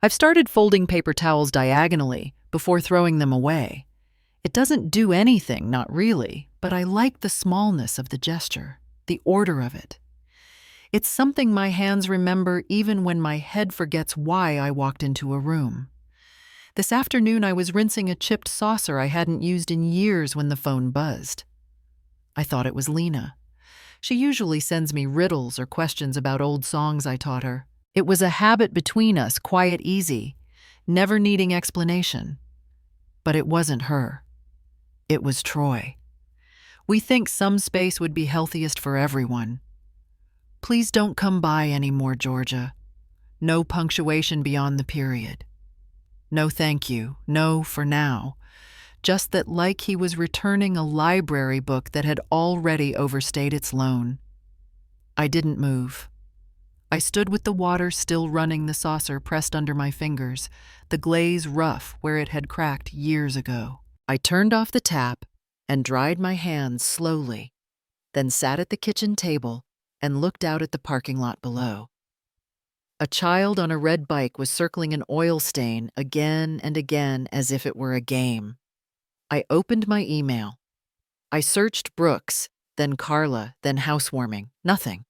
I've started folding paper towels diagonally before throwing them away. It doesn't do anything, not really, but I like the smallness of the gesture, the order of it. It's something my hands remember even when my head forgets why I walked into a room. This afternoon I was rinsing a chipped saucer I hadn't used in years when the phone buzzed. I thought it was Lena. She usually sends me riddles or questions about old songs I taught her. It was a habit between us, quiet, easy, never needing explanation. But it wasn't her. It was Troy. We think some space would be healthiest for everyone. Please don't come by anymore, Georgia. No punctuation beyond the period. No thank you, no for now. Just that like he was returning a library book that had already overstayed its loan. I didn't move. I stood with the water still running, the saucer pressed under my fingers, the glaze rough where it had cracked years ago. I turned off the tap and dried my hands slowly, then sat at the kitchen table and looked out at the parking lot below. A child on a red bike was circling an oil stain again and again as if it were a game. I opened my email. I searched Brooks, then Carla, then housewarming. Nothing.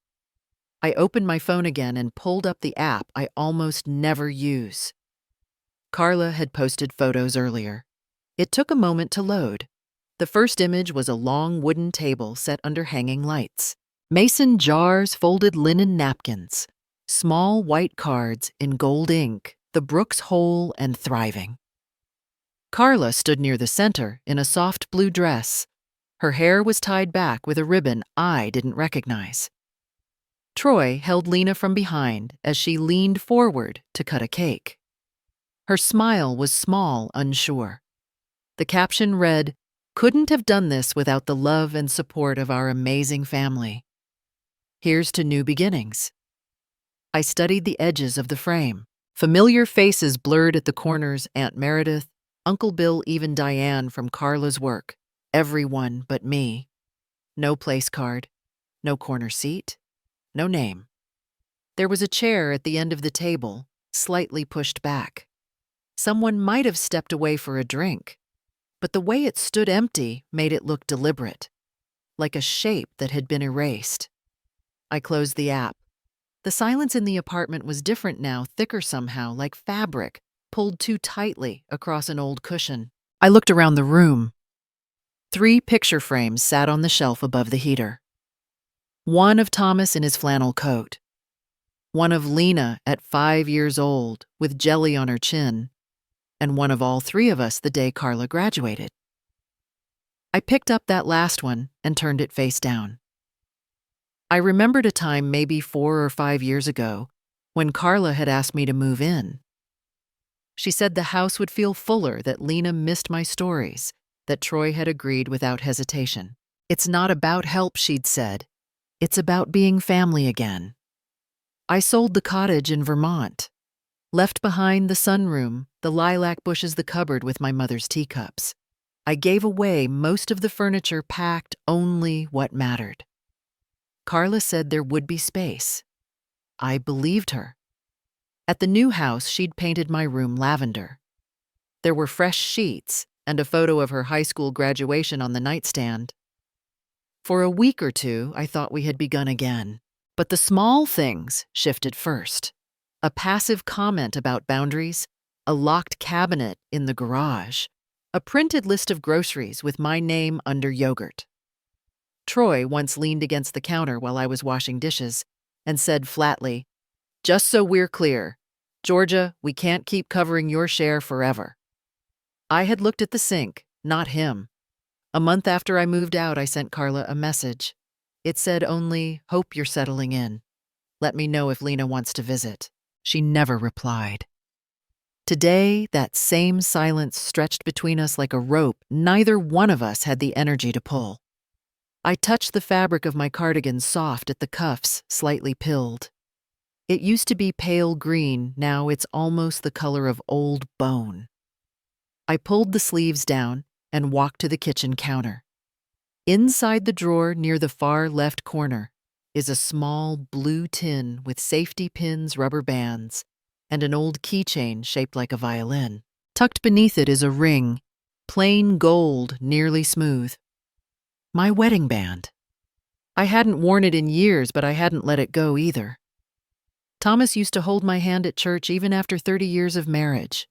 I opened my phone again and pulled up the app I almost never use. Carla had posted photos earlier. It took a moment to load. The first image was a long wooden table set under hanging lights. Mason jars, folded linen napkins, small white cards in gold ink, the Brooks whole and thriving. Carla stood near the center in a soft blue dress. Her hair was tied back with a ribbon I didn't recognize. Troy held Lena from behind as she leaned forward to cut a cake. Her smile was small, unsure. The caption read, "Couldn't have done this without the love and support of our amazing family. Here's to new beginnings." I studied the edges of the frame. Familiar faces blurred at the corners, Aunt Meredith, Uncle Bill, even Diane from Carla's work. Everyone but me. No place card, no corner seat, no name. There was a chair at the end of the table, slightly pushed back. Someone might have stepped away for a drink, but the way it stood empty made it look deliberate, like a shape that had been erased. I closed the app. The silence in the apartment was different now, thicker somehow, like fabric, pulled too tightly across an old cushion. I looked around the room. 3 picture frames sat on the shelf above the heater. One of Thomas in his flannel coat. One of Lena at 5 years old, with jelly on her chin. And one of all 3 of us the day Carla graduated. I picked up that last one and turned it face down. I remembered a time maybe 4 or 5 years ago when Carla had asked me to move in. She said the house would feel fuller, that Lena missed my stories, that Troy had agreed without hesitation. It's not about help, she'd said. It's about being family again. I sold the cottage in Vermont, left behind the sunroom, the lilac bushes, the cupboard with my mother's teacups. I gave away most of the furniture, packed only what mattered. Carla said there would be space. I believed her. At the new house, she'd painted my room lavender. There were fresh sheets and a photo of her high school graduation on the nightstand. For a week or 2, I thought we had begun again. But the small things shifted first. A passive comment about boundaries, a locked cabinet in the garage, a printed list of groceries with my name under yogurt. Troy once leaned against the counter while I was washing dishes and said flatly, "Just so we're clear, Georgia, we can't keep covering your share forever." I had looked at the sink, not him. A month after I moved out, I sent Carla a message. It said only, "Hope you're settling in. Let me know if Lena wants to visit." She never replied. Today, that same silence stretched between us like a rope neither one of us had the energy to pull. I touched the fabric of my cardigan, soft at the cuffs, slightly pilled. It used to be pale green, now it's almost the color of old bone. I pulled the sleeves down and walked to the kitchen counter. Inside the drawer near the far left corner is a small blue tin with safety pins, rubber bands, and an old keychain shaped like a violin. Tucked beneath it is a ring, plain gold, nearly smooth. My wedding band. I hadn't worn it in years, but I hadn't let it go either. Thomas used to hold my hand at church even after 30 years of marriage.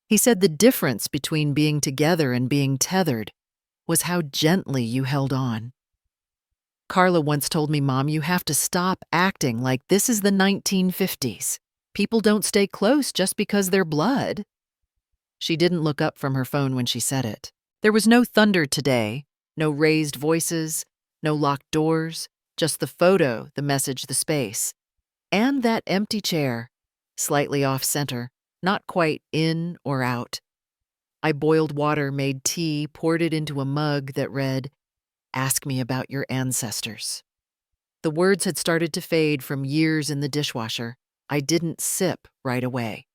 He said the difference between being together and being tethered was how gently you held on. Carla once told me, "Mom, you have to stop acting like this is the 1950s. People don't stay close just because they're blood." She didn't look up from her phone when she said it. There was no thunder today, no raised voices, no locked doors, just the photo, the message, the space. And that empty chair, slightly off-center, not quite in or out. I boiled water, made tea, poured it into a mug that read, "Ask me about your ancestors." The words had started to fade from years in the dishwasher. I didn't sip right away,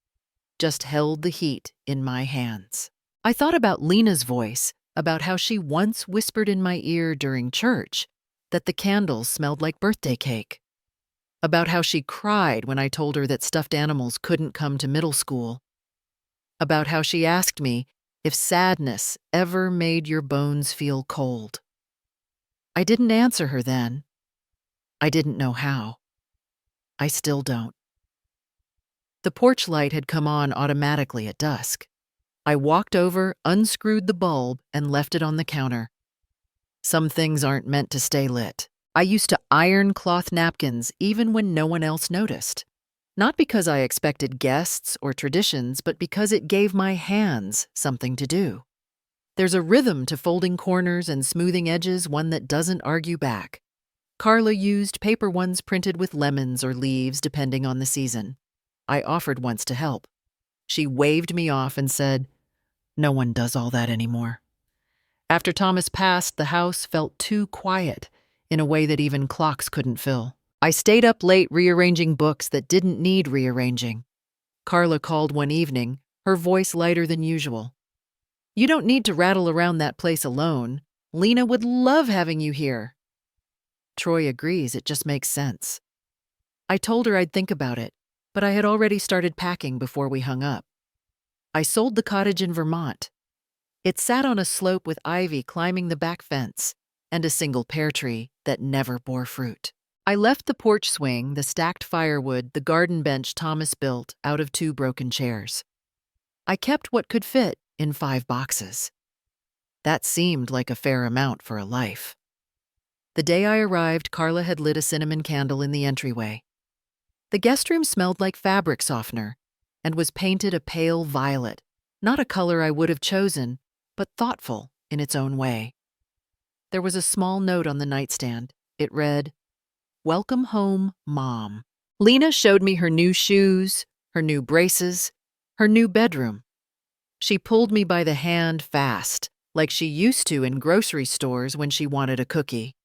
just held the heat in my hands. I thought about Lena's voice, about how she once whispered in my ear during church that the candles smelled like birthday cake. About how she cried when I told her that stuffed animals couldn't come to middle school. About how she asked me if sadness ever made your bones feel cold. I didn't answer her then. I didn't know how. I still don't. The porch light had come on automatically at dusk. I walked over, unscrewed the bulb, and left it on the counter. Some things aren't meant to stay lit. I used to iron cloth napkins even when no one else noticed. Not because I expected guests or traditions, but because it gave my hands something to do. There's a rhythm to folding corners and smoothing edges, one that doesn't argue back. Carla used paper ones printed with lemons or leaves, depending on the season. I offered once to help. She waved me off and said, "No one does all that anymore." After Thomas passed, the house felt too quiet, in a way that even clocks couldn't fill. I stayed up late rearranging books that didn't need rearranging. Carla called one evening, her voice lighter than usual. "You don't need to rattle around that place alone. Lena would love having you here." Troy agrees, it just makes sense. I told her I'd think about it, but I had already started packing before we hung up. I sold the cottage in Vermont. It sat on a slope with ivy climbing the back fence and a single pear tree that never bore fruit. I left the porch swing, the stacked firewood, the garden bench Thomas built out of 2 broken chairs. I kept what could fit in 5 boxes. That seemed like a fair amount for a life. The day I arrived, Carla had lit a cinnamon candle in the entryway. The guest room smelled like fabric softener and was painted a pale violet, not a color I would have chosen, but thoughtful in its own way. There was a small note on the nightstand. It read, "Welcome home, Mom." Lena showed me her new shoes, her new braces, her new bedroom. She pulled me by the hand fast, like she used to in grocery stores when she wanted a cookie.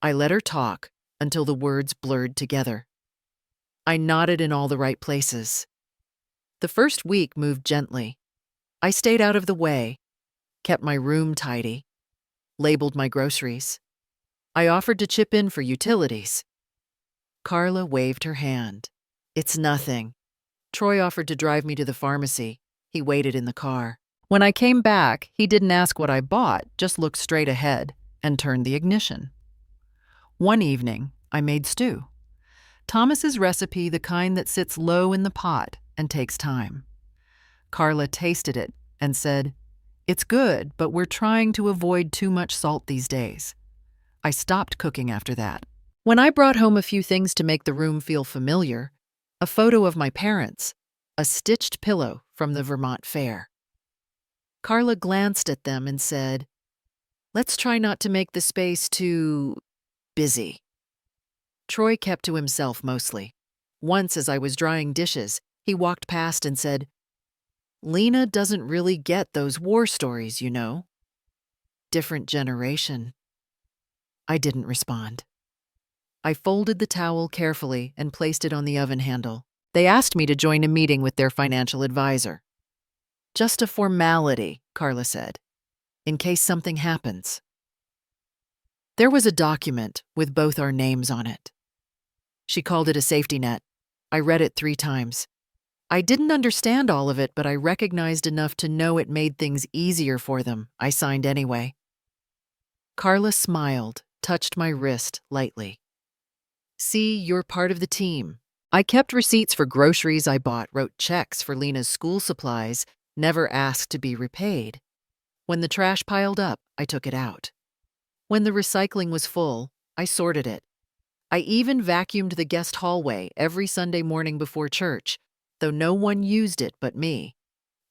I let her talk until the words blurred together. I nodded in all the right places. The first week moved gently. I stayed out of the way, kept my room tidy, labeled my groceries. I offered to chip in for utilities. Carla waved her hand. "It's nothing." Troy offered to drive me to the pharmacy. He waited in the car. When I came back, he didn't ask what I bought, just looked straight ahead and turned the ignition. One evening, I made stew. Thomas's recipe, the kind that sits low in the pot and takes time. Carla tasted it and said, "It's good, but we're trying to avoid too much salt these days." I stopped cooking after that. When I brought home a few things to make the room feel familiar, a photo of my parents, a stitched pillow from the Vermont Fair. Carla glanced at them and said, "Let's try not to make the space too busy." Troy kept to himself mostly. Once, as I was drying dishes, he walked past and said, "Lena doesn't really get those war stories, you know." Different generation. I didn't respond. I folded the towel carefully and placed it on the oven handle. They asked me to join a meeting with their financial advisor. "Just a formality," Carla said, "in case something happens." There was a document with both our names on it. She called it a safety net. I read it 3 times. I didn't understand all of it, but I recognized enough to know it made things easier for them. I signed anyway. Carla smiled, touched my wrist lightly. See, you're part of the team. I kept receipts for groceries I bought, wrote checks for Lena's school supplies, never asked to be repaid. When the trash piled up, I took it out. When the recycling was full, I sorted it. I even vacuumed the guest hallway every Sunday morning before church, though no one used it but me.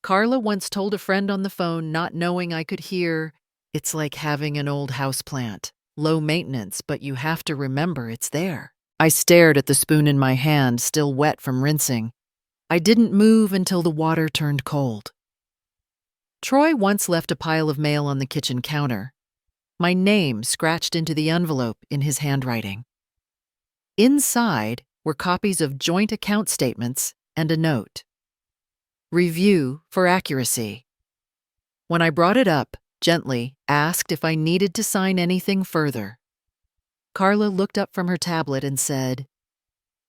Carla once told a friend on the phone, not knowing I could hear, "It's like having an old houseplant. Low maintenance, but you have to remember it's there." I stared at the spoon in my hand, still wet from rinsing. I didn't move until the water turned cold. Troy once left a pile of mail on the kitchen counter. My name scratched into the envelope in his handwriting. Inside were copies of joint account statements and a note. Review for accuracy. When I brought it up, gently asked if I needed to sign anything further. Carla looked up from her tablet and said,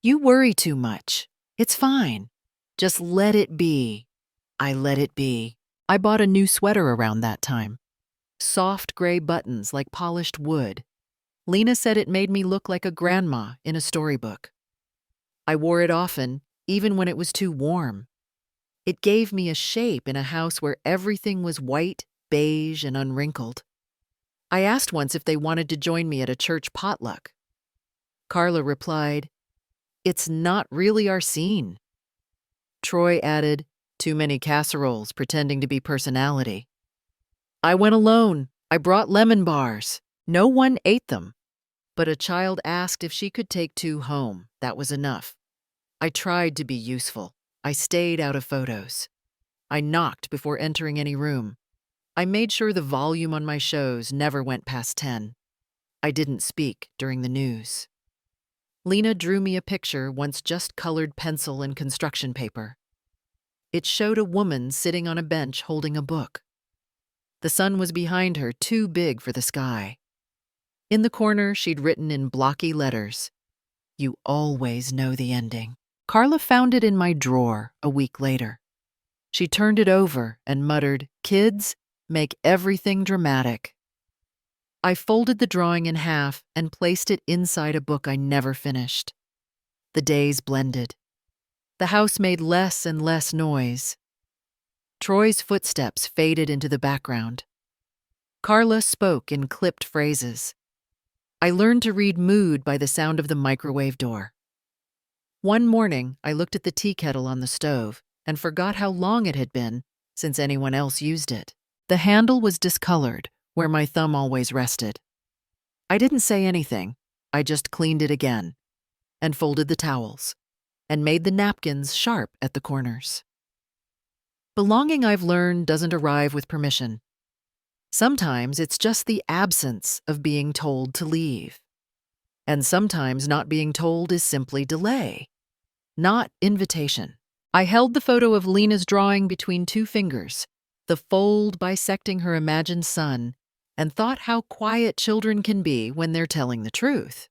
"You worry too much. It's fine. Just let it be." I let it be. I bought a new sweater around that time. Soft gray buttons like polished wood. Lena said it made me look like a grandma in a storybook. I wore it often, even when it was too warm. It gave me a shape in a house where everything was white, beige, and unwrinkled. I asked once if they wanted to join me at a church potluck. Carla replied, "It's not really our scene." Troy added, "Too many casseroles pretending to be personality." I went alone. I brought lemon bars. No one ate them. But a child asked if she could take 2 home. That was enough. I tried to be useful. I stayed out of photos. I knocked before entering any room. I made sure the volume on my shows never went past 10. I didn't speak during the news. Lena drew me a picture, once just colored pencil and construction paper. It showed a woman sitting on a bench holding a book. The sun was behind her, too big for the sky. In the corner, she'd written in blocky letters, "You always know the ending." Carla found it in my drawer a week later. She turned it over and muttered, "Kids, make everything dramatic." I folded the drawing in half and placed it inside a book I never finished. The days blended. The house made less and less noise. Troy's footsteps faded into the background. Carla spoke in clipped phrases. I learned to read mood by the sound of the microwave door. One morning, I looked at the tea kettle on the stove and forgot how long it had been since anyone else used it. The handle was discolored, where my thumb always rested. I didn't say anything. I just cleaned it again and folded the towels and made the napkins sharp at the corners. Belonging, I've learned, doesn't arrive with permission. Sometimes it's just the absence of being told to leave. And sometimes not being told is simply delay, not invitation. I held the photo of Lena's drawing between 2 fingers, the fold bisecting her imagined son, and thought how quiet children can be when they're telling the truth.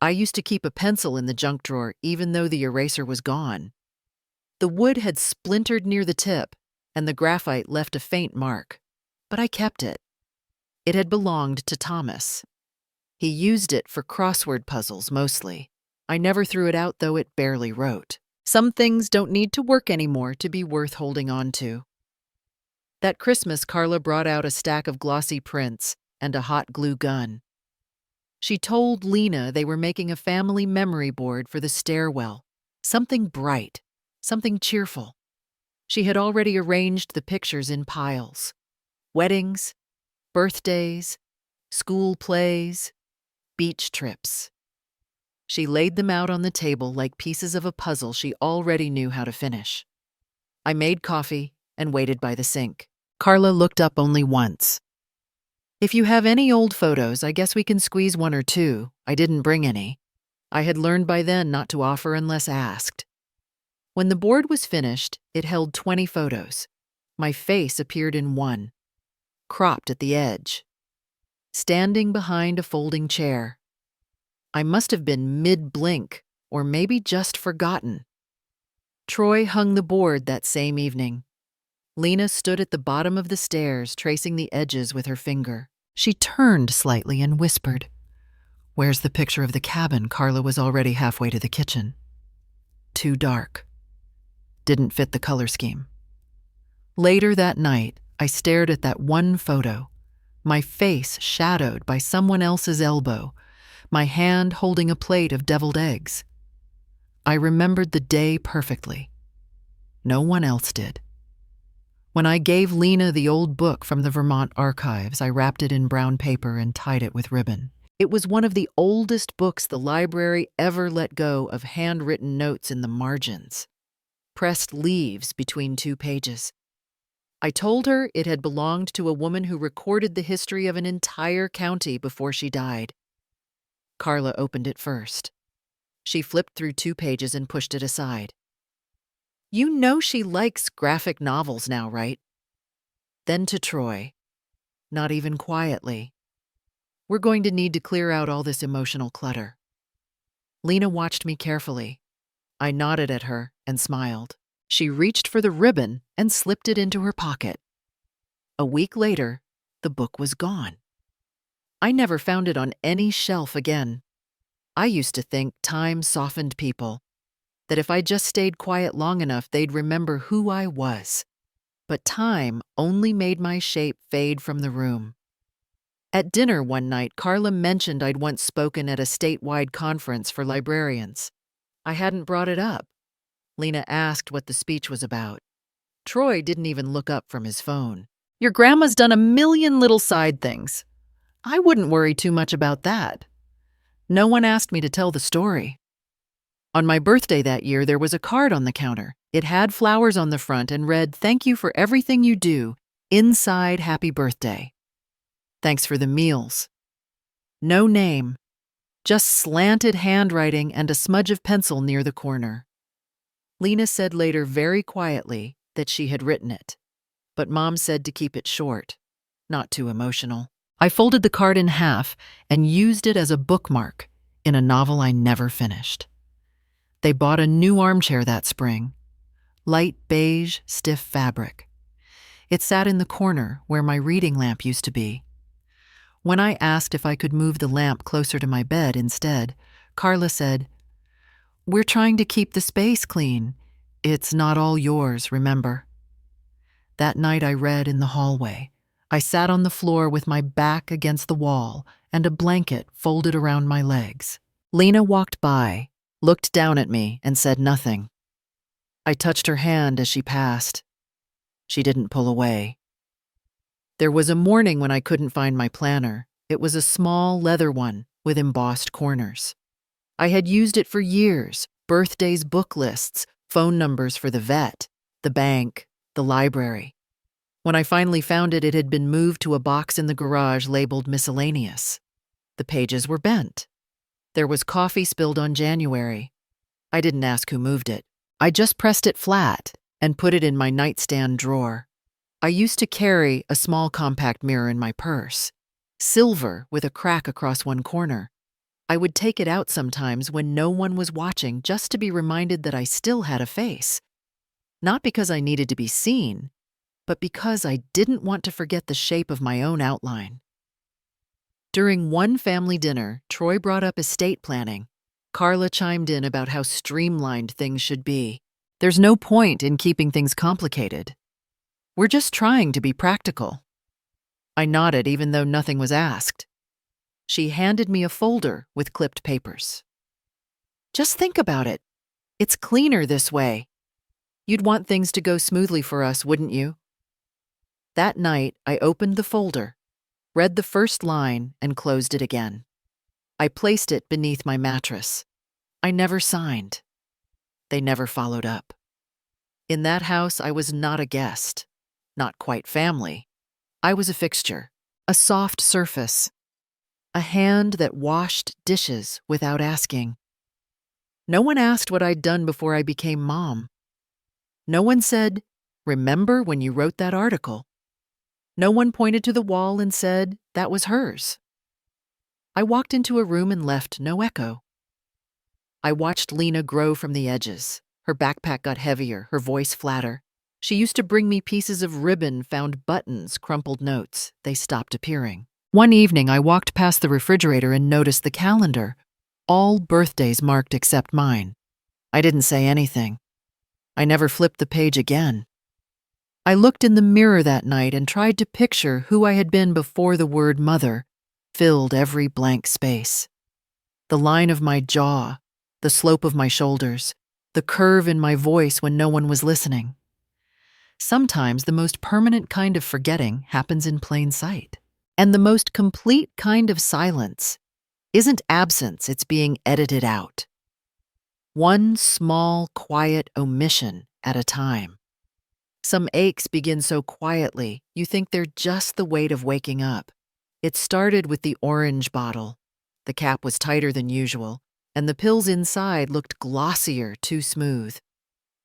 I used to keep a pencil in the junk drawer even though the eraser was gone. The wood had splintered near the tip, and the graphite left a faint mark. But I kept it. It had belonged to Thomas. He used it for crossword puzzles mostly. I never threw it out, though it barely wrote. Some things don't need to work anymore to be worth holding on to. That Christmas, Carla brought out a stack of glossy prints and a hot glue gun. She told Lena they were making a family memory board for the stairwell, something bright, something cheerful. She had already arranged the pictures in piles. Weddings, birthdays, school plays, beach trips. She laid them out on the table like pieces of a puzzle she already knew how to finish. I made coffee and waited by the sink. Carla looked up only once. "If you have any old photos, I guess we can squeeze 1 or 2. I didn't bring any." I had learned by then not to offer unless asked. When the board was finished, it held 20 photos. My face appeared in one, cropped at the edge, standing behind a folding chair. I must have been mid-blink, or maybe just forgotten. Troy hung the board that same evening. Lena stood at the bottom of the stairs, tracing the edges with her finger. She turned slightly and whispered, "Where's the picture of the cabin?" Carla was already halfway to the kitchen. Too dark. Didn't fit the color scheme. Later that night, I stared at that one photo, my face shadowed by someone else's elbow, my hand holding a plate of deviled eggs. I remembered the day perfectly. No one else did. When I gave Lena the old book from the Vermont archives, I wrapped it in brown paper and tied it with ribbon. It was one of the oldest books the library ever let go of handwritten notes in the margins, pressed leaves between 2 pages. I told her it had belonged to a woman who recorded the history of an entire county before she died. Carla opened it first. She flipped through 2 pages and pushed it aside. "You know she likes graphic novels now, right?" Then to Troy, not even quietly, "We're going to need to clear out all this emotional clutter." Lena watched me carefully. I nodded at her and smiled. She reached for the ribbon and slipped it into her pocket. A week later, the book was gone. I never found it on any shelf again. I used to think time softened people, that if I just stayed quiet long enough, they'd remember who I was. But time only made my shape fade from the room. At dinner one night, Carla mentioned I'd once spoken at a statewide conference for librarians. I hadn't brought it up. Lena asked what the speech was about. Troy didn't even look up from his phone. "Your grandma's done a million little side things. I wouldn't worry too much about that. No one asked me to tell the story." On my birthday that year, there was a card on the counter. It had flowers on the front and read, "Thank you for everything you do. Inside, happy birthday. Thanks for the meals." No name, just slanted handwriting and a smudge of pencil near the corner. Lena said later very quietly that she had written it, but Mom said to keep it short, not too emotional. I folded the card in half and used it as a bookmark in a novel I never finished. They bought a new armchair that spring, light beige, stiff fabric. It sat in the corner where my reading lamp used to be. When I asked if I could move the lamp closer to my bed instead, Carla said, "We're trying to keep the space clean. It's not all yours, remember." That night I read in the hallway. I sat on the floor with my back against the wall and a blanket folded around my legs. Lena walked by, looked down at me, and said nothing. I touched her hand as she passed. She didn't pull away. There was a morning when I couldn't find my planner. It was a small leather one with embossed corners. I had used it for years: birthdays, book lists, phone numbers for the vet, the bank, the library. When I finally found it, it had been moved to a box in the garage labeled miscellaneous. The pages were bent. There was coffee spilled on January. I didn't ask who moved it. I just pressed it flat and put it in my nightstand drawer. I used to carry a small compact mirror in my purse, silver with a crack across one corner. I would take it out sometimes when no one was watching, just to be reminded that I still had a face. Not because I needed to be seen, but because I didn't want to forget the shape of my own outline. During one family dinner, Troy brought up estate planning. Carla chimed in about how streamlined things should be. "There's no point in keeping things complicated. We're just trying to be practical." I nodded even though nothing was asked. She handed me a folder with clipped papers. "Just think about it. It's cleaner this way. You'd want things to go smoothly for us, wouldn't you?" That night, I opened the folder, read the first line, and closed it again. I placed it beneath my mattress. I never signed. They never followed up. In that house, I was not a guest, not quite family. I was a fixture, a soft surface, a hand that washed dishes without asking. No one asked what I'd done before I became mom. No one said, "Remember when you wrote that article?" No one pointed to the wall and said, "That was hers." I walked into a room and left no echo. I watched Lena grow from the edges, Her backpack got heavier, her voice flatter. She used to bring me pieces of ribbon, found buttons, crumpled notes. They stopped appearing. One evening, I walked past the refrigerator and noticed the calendar. All birthdays marked except mine. I didn't say anything. I never flipped the page again. I looked in the mirror that night and tried to picture who I had been before the word mother filled every blank space. The line of my jaw, the slope of my shoulders, the curve in my voice when no one was listening. Sometimes the most permanent kind of forgetting happens in plain sight. And the most complete kind of silence isn't absence, it's being edited out. One small, quiet omission at a time. Some aches begin so quietly, you think they're just the weight of waking up. It started with the orange bottle. The cap was tighter than usual, and the pills inside looked glossier, too smooth.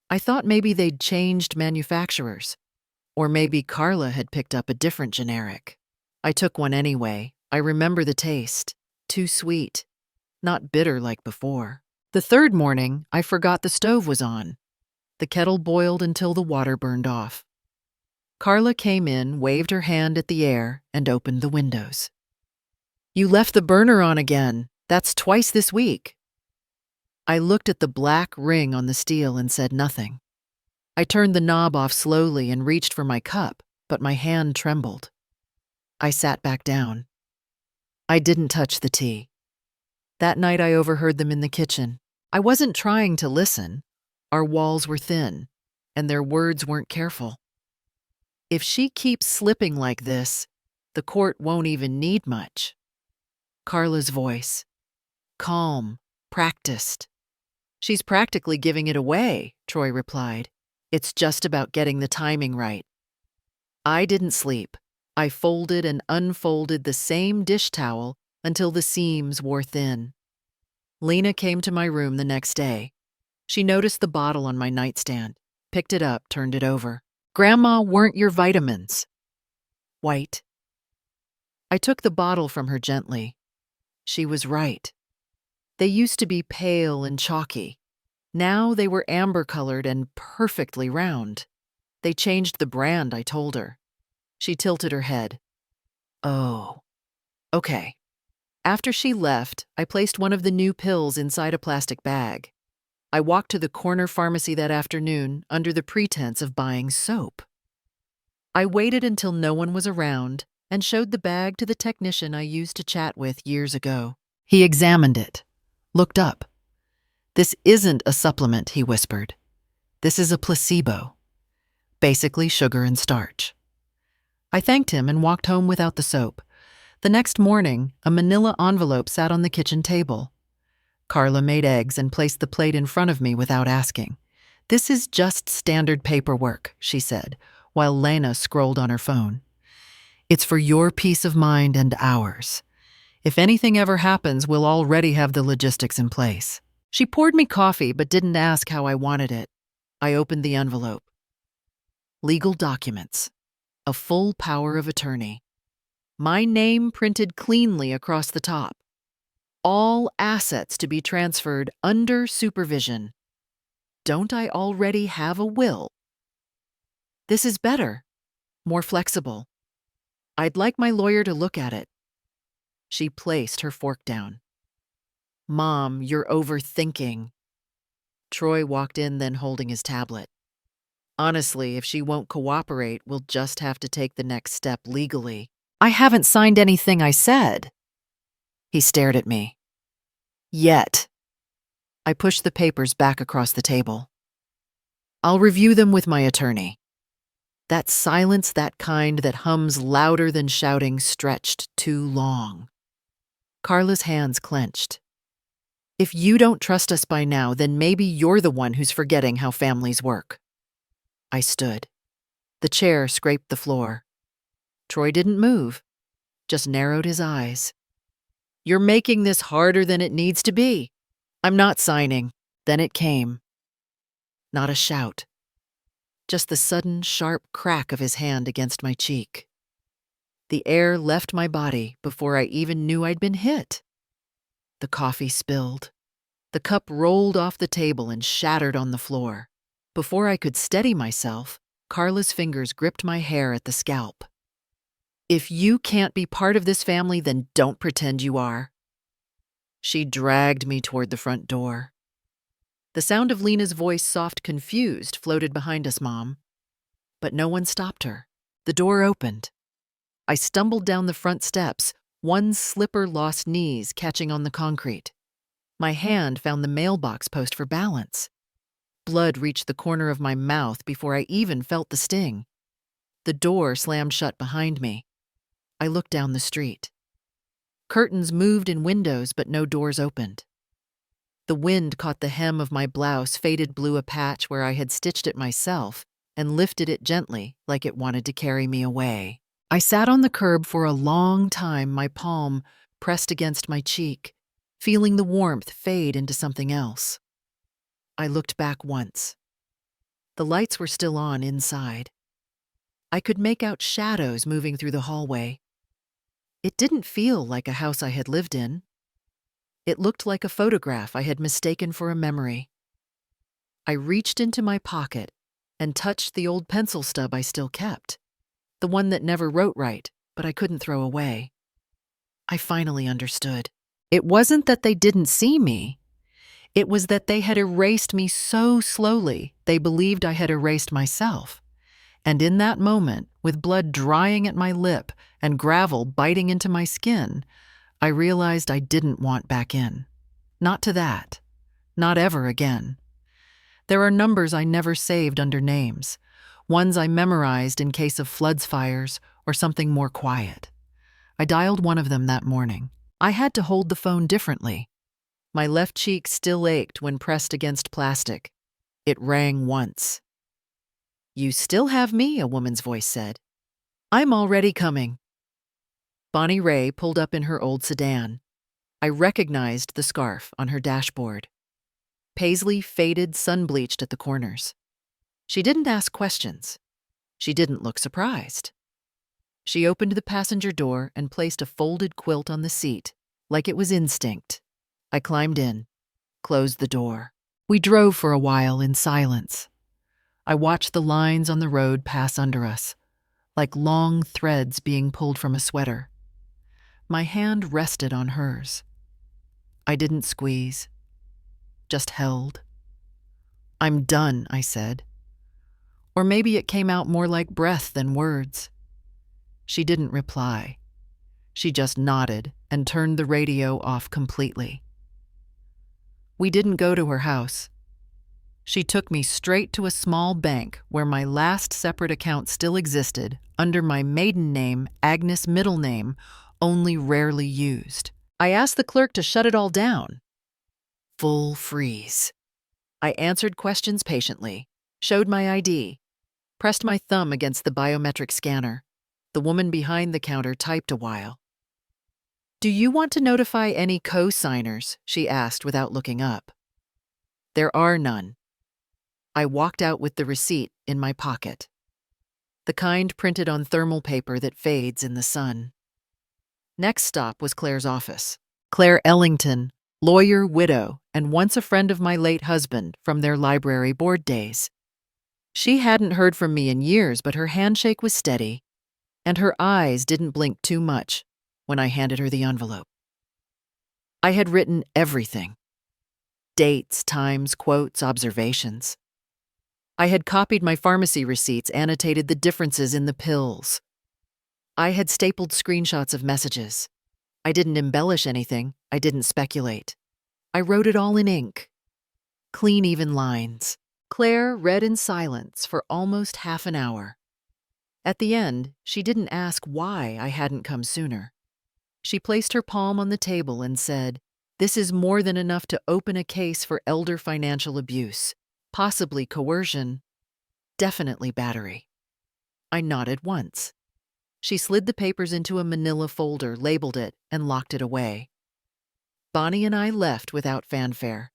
I thought maybe they'd changed manufacturers, or maybe Carla had picked up a different generic. I took one anyway. I remember the taste. Too sweet. Not bitter like before. The third morning, I forgot the stove was on. The kettle boiled until the water burned off. Carla came in, waved her hand at the air, and opened the windows. "You left the burner on again. That's twice this week." I looked at the black ring on the steel and said nothing. I turned the knob off slowly and reached for my cup, but my hand trembled. I sat back down. I didn't touch the tea. That night I overheard them in the kitchen. I wasn't trying to listen. Our walls were thin, and their words weren't careful. If she keeps slipping like this, the court won't even need much. Carla's voice. Calm, practiced. "She's practically giving it away," Troy replied. "It's just about getting the timing right." I didn't sleep. I folded and unfolded the same dish towel until the seams wore thin. Lena came to my room the next day. She noticed the bottle on my nightstand, picked it up, turned it over. "Grandma, weren't your vitamins?" White. I took the bottle from her gently. She was right. They used to be pale and chalky. Now they were amber-colored and perfectly round. They changed the brand, I told her. She tilted her head. "Oh, okay." After she left, I placed one of the new pills inside a plastic bag. I walked to the corner pharmacy that afternoon under the pretense of buying soap. I waited until no one was around and showed the bag to the technician I used to chat with years ago. He examined it, looked up. "This isn't a supplement," he whispered. "This is a placebo. Basically sugar and starch." I thanked him and walked home without the soap. The next morning, a manila envelope sat on the kitchen table. Carla made eggs and placed the plate in front of me without asking. "This is just standard paperwork," she said, while Lena scrolled on her phone. "It's for your peace of mind and ours. If anything ever happens, we'll already have the logistics in place." She poured me coffee but didn't ask how I wanted it. I opened the envelope. Legal documents. A full power of attorney. My name printed cleanly across the top. All assets to be transferred under supervision. Don't I already have a will? This is better, more flexible. I'd like my lawyer to look at it. She placed her fork down. "Mom, you're overthinking." Troy walked in then holding his tablet. "Honestly, if she won't cooperate, we'll just have to take the next step legally." "I haven't signed anything I said." He stared at me. "Yet." I pushed the papers back across the table. "I'll review them with my attorney." That silence, that kind that hums louder than shouting, stretched too long. Carla's hands clenched. "If you don't trust us by now, then maybe you're the one who's forgetting how families work." I stood. The chair scraped the floor. Troy didn't move, just narrowed his eyes. "You're making this harder than it needs to be. I'm not signing." Then it came. Not a shout. Just the sudden, sharp crack of his hand against my cheek. The air left my body before I even knew I'd been hit. The coffee spilled. The cup rolled off the table and shattered on the floor. Before I could steady myself, Carla's fingers gripped my hair at the scalp. "If you can't be part of this family, then don't pretend you are." She dragged me toward the front door. The sound of Lena's voice, soft, confused, floated behind us, Mom. But no one stopped her. The door opened. I stumbled down the front steps, one slipper lost knees catching on the concrete. My hand found the mailbox post for balance. Blood reached the corner of my mouth before I even felt the sting. The door slammed shut behind me. I looked down the street. Curtains moved in windows, but no doors opened. The wind caught the hem of my blouse, faded blue a patch where I had stitched it myself, and lifted it gently like it wanted to carry me away. I sat on the curb for a long time, my palm pressed against my cheek, feeling the warmth fade into something else. I looked back once. The lights were still on inside. I could make out shadows moving through the hallway. It didn't feel like a house I had lived in. It looked like a photograph I had mistaken for a memory. I reached into my pocket and touched the old pencil stub I still kept, the one that never wrote right, but I couldn't throw away. I finally understood. It wasn't that they didn't see me. It was that they had erased me so slowly they believed I had erased myself. And in that moment, with blood drying at my lip and gravel biting into my skin, I realized I didn't want back in. Not to that. Not ever again. There are numbers I never saved under names, ones I memorized in case of floods, fires, or something more quiet. I dialed one of them that morning. I had to hold the phone differently. My left cheek still ached when pressed against plastic. It rang once. "You still have me," a woman's voice said. "I'm already coming." Bonnie Ray pulled up in her old sedan. I recognized the scarf on her dashboard. Paisley faded, sun-bleached at the corners. She didn't ask questions. She didn't look surprised. She opened the passenger door and placed a folded quilt on the seat, like it was instinct. I climbed in, closed the door. We drove for a while in silence. I watched the lines on the road pass under us, like long threads being pulled from a sweater. My hand rested on hers. I didn't squeeze, just held. "I'm done," I said. Or maybe it came out more like breath than words. She didn't reply. She just nodded and turned the radio off completely. We didn't go to her house. She took me straight to a small bank where my last separate account still existed, under my maiden name, Agnes, middle name, only rarely used. I asked the clerk to shut it all down. Full freeze. I answered questions patiently, showed my ID, pressed my thumb against the biometric scanner. The woman behind the counter typed a while. "Do you want to notify any co-signers?" she asked without looking up. "There are none." I walked out with the receipt in my pocket. The kind printed on thermal paper that fades in the sun. Next stop was Claire's office. Claire Ellington, lawyer, widow, and once a friend of my late husband from their library board days. She hadn't heard from me in years, but her handshake was steady, and her eyes didn't blink too much when I handed her the envelope. I had written everything. Dates, times, quotes, observations. I had copied my pharmacy receipts, annotated the differences in the pills. I had stapled screenshots of messages. I didn't embellish anything. I didn't speculate. I wrote it all in ink. Clean, even lines. Claire read in silence for almost half an hour. At the end, she didn't ask why I hadn't come sooner. She placed her palm on the table and said, "This is more than enough to open a case for elder financial abuse, possibly coercion, definitely battery." I nodded once. She slid the papers into a manila folder, labeled it, and locked it away. Bonnie and I left without fanfare.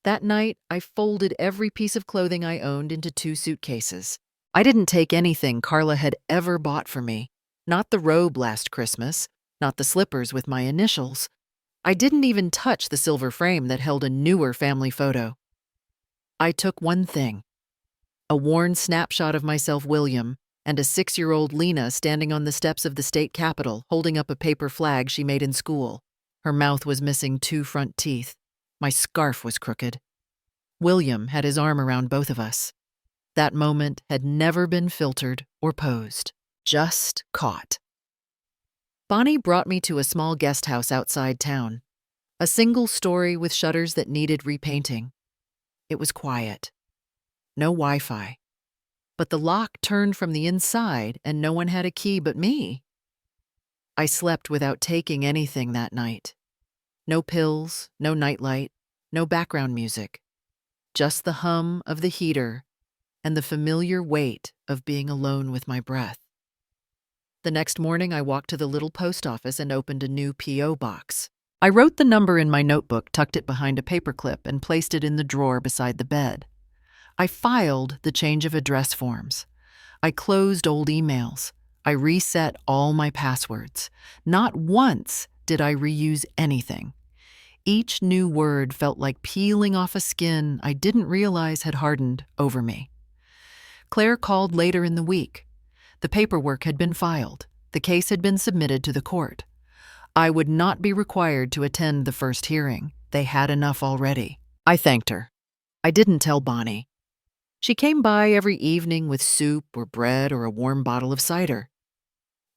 That night, I folded every piece of clothing I owned into 2 suitcases. I didn't take anything Carla had ever bought for me. Not the robe last Christmas, not the slippers with my initials. I didn't even touch the silver frame that held a newer family photo. I took one thing: a worn snapshot of myself, William, and a 6-year-old Lena standing on the steps of the state capitol holding up a paper flag she made in school. Her mouth was missing 2 front teeth. My scarf was crooked. William had his arm around both of us. That moment had never been filtered or posed, just caught. Bonnie brought me to a small guest house outside town, a single story with shutters that needed repainting. It was quiet. No Wi-Fi. But the lock turned from the inside and no one had a key but me. I slept without taking anything that night. No pills, no nightlight, no background music. Just the hum of the heater and the familiar weight of being alone with my breath. The next morning, I walked to the little post office and opened a new P.O. box. I wrote the number in my notebook, tucked it behind a paperclip, and placed it in the drawer beside the bed. I filed the change of address forms. I closed old emails. I reset all my passwords. Not once did I reuse anything. Each new word felt like peeling off a skin I didn't realize had hardened over me. Claire called later in the week. The paperwork had been filed. The case had been submitted to the court. I would not be required to attend the first hearing. They had enough already. I thanked her. I didn't tell Bonnie. She came by every evening with soup or bread or a warm bottle of cider.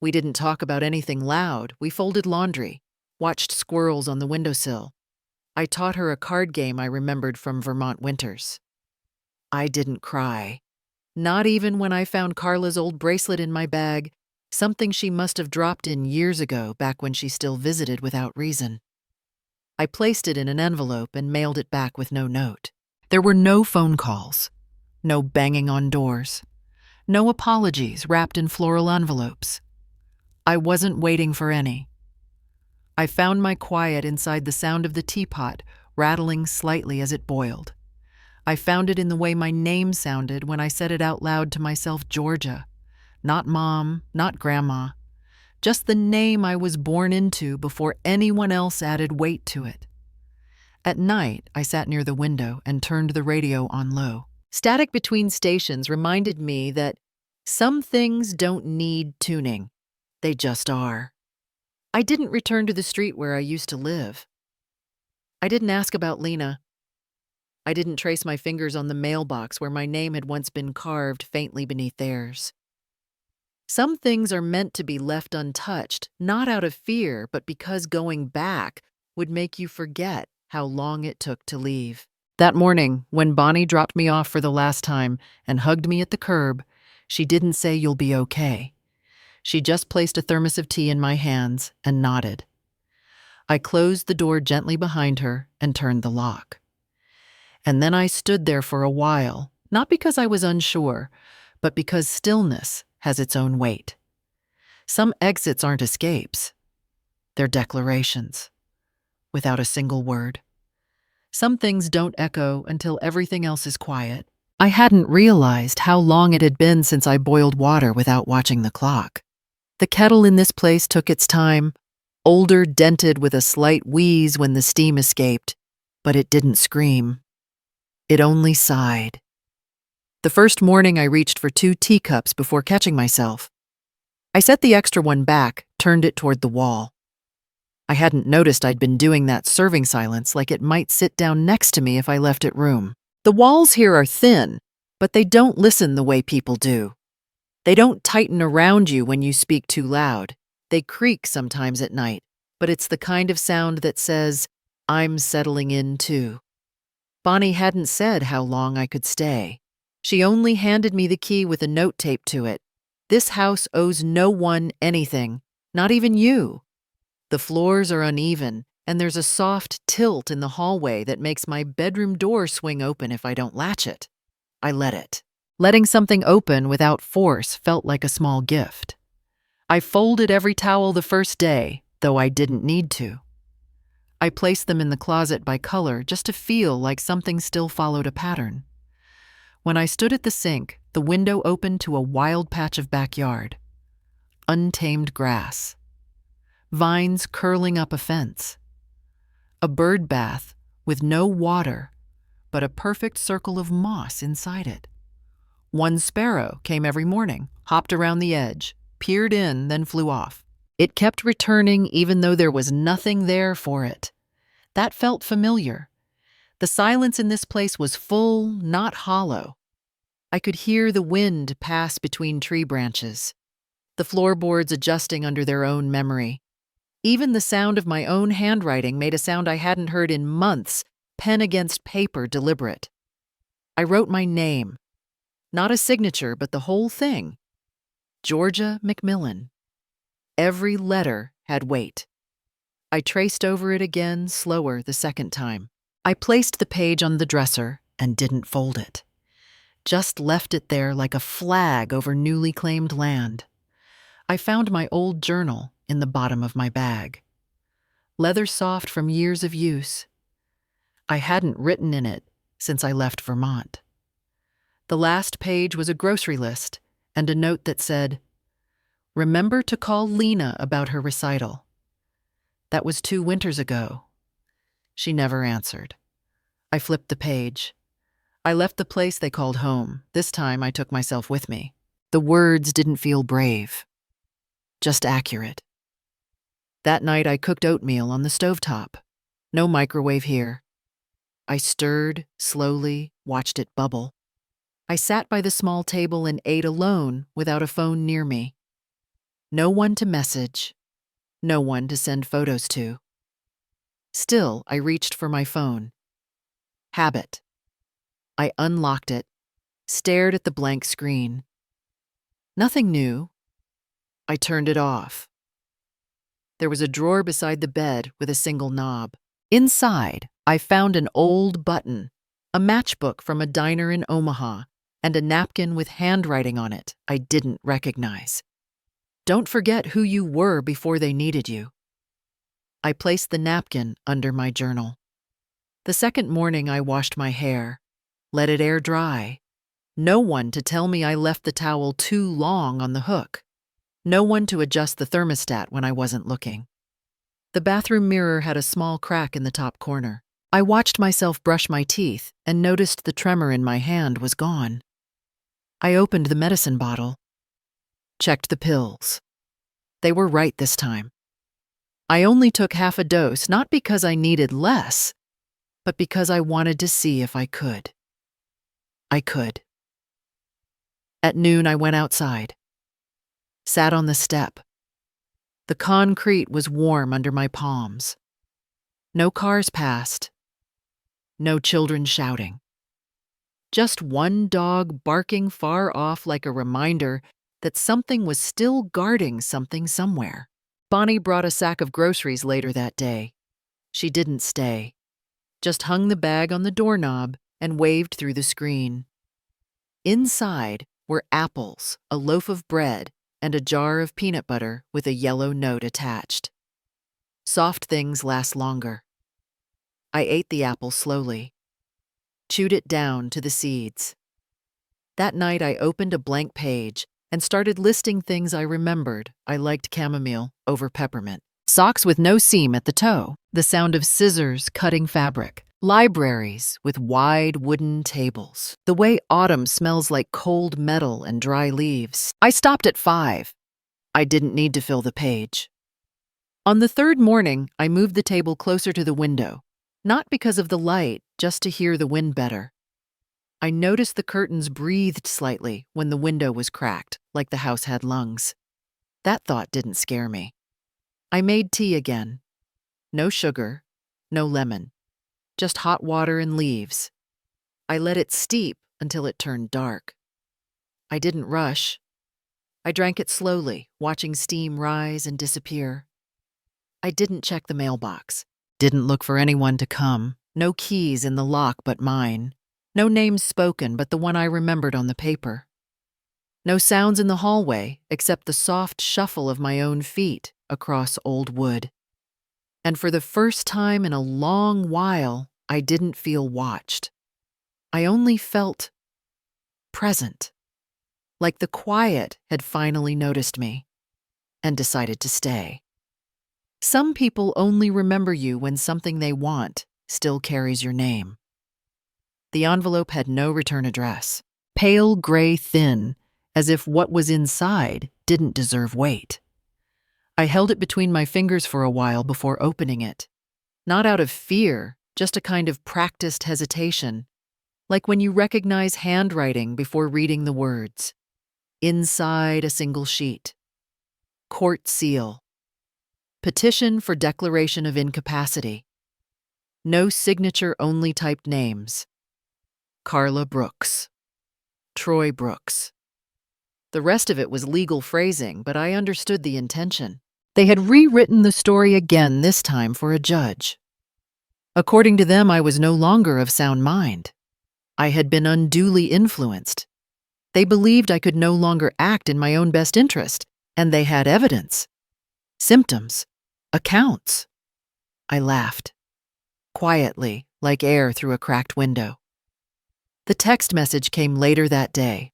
We didn't talk about anything loud. We folded laundry, watched squirrels on the windowsill. I taught her a card game I remembered from Vermont winters. I didn't cry. Not even when I found Carla's old bracelet in my bag, something she must have dropped in years ago, back when she still visited without reason. I placed it in an envelope and mailed it back with no note. There were no phone calls, no banging on doors, no apologies wrapped in floral envelopes. I wasn't waiting for any. I found my quiet inside the sound of the teapot rattling slightly as it boiled. I found it in the way my name sounded when I said it out loud to myself, Georgia. Not Mom, not Grandma. Just the name I was born into before anyone else added weight to it. At night, I sat near the window and turned the radio on low. Static between stations reminded me that some things don't need tuning. They just are. I didn't return to the street where I used to live. I didn't ask about Lena. I didn't trace my fingers on the mailbox where my name had once been carved faintly beneath theirs. Some things are meant to be left untouched, not out of fear, but because going back would make you forget how long it took to leave. That morning, when Bonnie dropped me off for the last time and hugged me at the curb, she didn't say, "You'll be okay." She just placed a thermos of tea in my hands and nodded. I closed the door gently behind her and turned the lock. And then I stood there for a while, not because I was unsure, but because stillness has its own weight. Some exits aren't escapes. They're declarations, without a single word. Some things don't echo until everything else is quiet. I hadn't realized how long it had been since I boiled water without watching the clock. The kettle in this place took its time, older, dented with a slight wheeze when the steam escaped, but it didn't scream. It only sighed. The first morning I reached for 2 teacups before catching myself. I set the extra one back, turned it toward the wall. I hadn't noticed I'd been doing that serving silence, like it might sit down next to me if I left it room. The walls here are thin, but they don't listen the way people do. They don't tighten around you when you speak too loud. They creak sometimes at night, but it's the kind of sound that says, "I'm settling in too." Bonnie hadn't said how long I could stay. She only handed me the key with a note taped to it. "This house owes no one anything, not even you." The floors are uneven, and there's a soft tilt in the hallway that makes my bedroom door swing open if I don't latch it. I let it. Letting something open without force felt like a small gift. I folded every towel the first day, though I didn't need to. I placed them in the closet by color just to feel like something still followed a pattern. When I stood at the sink, the window opened to a wild patch of backyard. Untamed grass. Vines curling up a fence. A bird bath with no water, but a perfect circle of moss inside it. One sparrow came every morning, hopped around the edge, peered in, then flew off. It kept returning even though there was nothing there for it. That felt familiar. The silence in this place was full, not hollow. I could hear the wind pass between tree branches, the floorboards adjusting under their own memory. Even the sound of my own handwriting made a sound I hadn't heard in months, pen against paper, deliberate. I wrote my name. Not a signature, but the whole thing. Georgia McMillan. Every letter had weight. I traced over it again, slower the second time. I placed the page on the dresser and didn't fold it. Just left it there like a flag over newly claimed land. I found my old journal in the bottom of my bag. Leather soft from years of use. I hadn't written in it since I left Vermont. The last page was a grocery list and a note that said, "Remember to call Lena about her recital." That was 2 winters ago. She never answered. I flipped the page. I left the place they called home. This time I took myself with me. The words didn't feel brave, just accurate. That night I cooked oatmeal on the stovetop. No microwave here. I stirred slowly, watched it bubble. I sat by the small table and ate alone without a phone near me. No one to message, no one to send photos to. Still, I reached for my phone. Habit. I unlocked it, stared at the blank screen. Nothing new. I turned it off. There was a drawer beside the bed with a single knob. Inside, I found an old button, a matchbook from a diner in Omaha, and a napkin with handwriting on it I didn't recognize. Don't forget who you were before they needed you. I placed the napkin under my journal. The second morning I washed my hair, let it air dry. No one to tell me I left the towel too long on the hook. No one to adjust the thermostat when I wasn't looking. The bathroom mirror had a small crack in the top corner. I watched myself brush my teeth and noticed the tremor in my hand was gone. I opened the medicine bottle, checked the pills. They were right this time. I only took half a dose, not because I needed less, but because I wanted to see if I could. I could. At noon, I went outside, sat on the step. The concrete was warm under my palms. No cars passed. No children shouting. Just one dog barking far off like a reminder that something was still guarding something somewhere. Bonnie brought a sack of groceries later that day. She didn't stay, just hung the bag on the doorknob and waved through the screen. Inside were apples, a loaf of bread, and a jar of peanut butter with a yellow note attached. Soft things last longer. I ate the apple slowly, chewed it down to the seeds. That night I opened a blank page and started listing things I remembered. I liked chamomile over peppermint. Socks with no seam at the toe, the sound of scissors cutting fabric. Libraries with wide wooden tables. The way autumn smells like cold metal and dry leaves. I stopped at 5. I didn't need to fill the page. On the third morning, I moved the table closer to the window, not because of the light, just to hear the wind better. I noticed the curtains breathed slightly when the window was cracked, like the house had lungs. That thought didn't scare me. I made tea again. No sugar, no lemon. Just hot water and leaves. I let it steep until it turned dark. I didn't rush. I drank it slowly, watching steam rise and disappear. I didn't check the mailbox. Didn't look for anyone to come. No keys in the lock but mine. No names spoken but the one I remembered on the paper. No sounds in the hallway except the soft shuffle of my own feet across old wood. And for the first time in a long while, I didn't feel watched. I only felt present, like the quiet had finally noticed me and decided to stay. Some people only remember you when something they want still carries your name. The envelope had no return address. Pale gray thin, as if what was inside didn't deserve weight. I held it between my fingers for a while before opening it. Not out of fear, just a kind of practiced hesitation, like when you recognize handwriting before reading the words. Inside a single sheet. Court seal. Petition for declaration of incapacity. No signature, only typed names. Carla Brooks. Troy Brooks. The rest of it was legal phrasing, but I understood the intention. They had rewritten the story again, this time for a judge. According to them, I was no longer of sound mind. I had been unduly influenced. They believed I could no longer act in my own best interest, and they had evidence. Symptoms. Accounts. I laughed. Quietly, like air through a cracked window. The text message came later that day.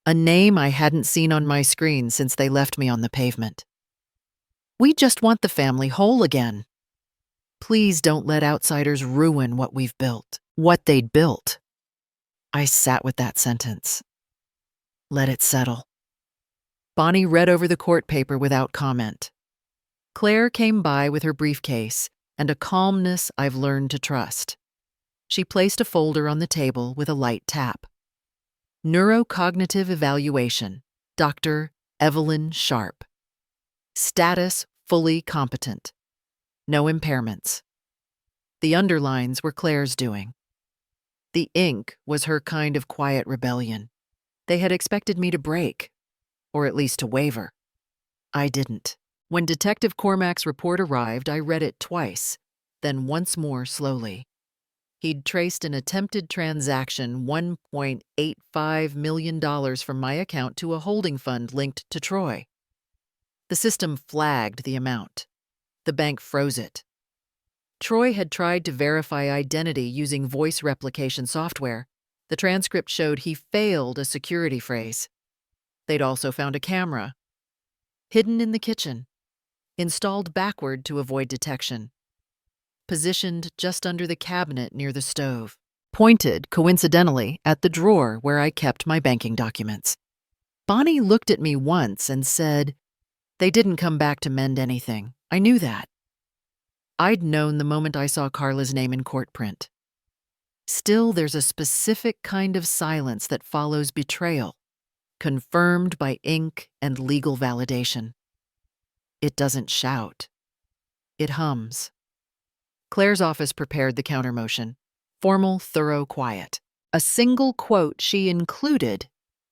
A name I hadn't seen on my screen since they left me on the pavement. We just want the family whole again. Please don't let outsiders ruin what we've built, what they'd built. I sat with that sentence. Let it settle. Bonnie read over the court paper without comment. Claire came by with her briefcase and a calmness I've learned to trust. She placed a folder on the table with a light tap. Neurocognitive evaluation, Dr. Evelyn Sharp. Status fully competent. No impairments. The underlines were Claire's doing. The ink was her kind of quiet rebellion. They had expected me to break, or at least to waver. I didn't. When Detective Cormac's report arrived, I read it twice, then once more slowly. He'd traced an attempted transaction $1.85 million from my account to a holding fund linked to Troy. The system flagged the amount. The bank froze it. Troy had tried to verify identity using voice replication software. The transcript showed he failed a security phrase. They'd also found a camera, hidden in the kitchen, installed backward to avoid detection, positioned just under the cabinet near the stove, pointed, coincidentally, at the drawer where I kept my banking documents. Bonnie looked at me once and said, "They didn't come back to mend anything. I knew that." I'd known the moment I saw Carla's name in court print. Still, there's a specific kind of silence that follows betrayal, confirmed by ink and legal validation. It doesn't shout. It hums. Claire's office prepared the countermotion. Formal, thorough, quiet. A single quote she included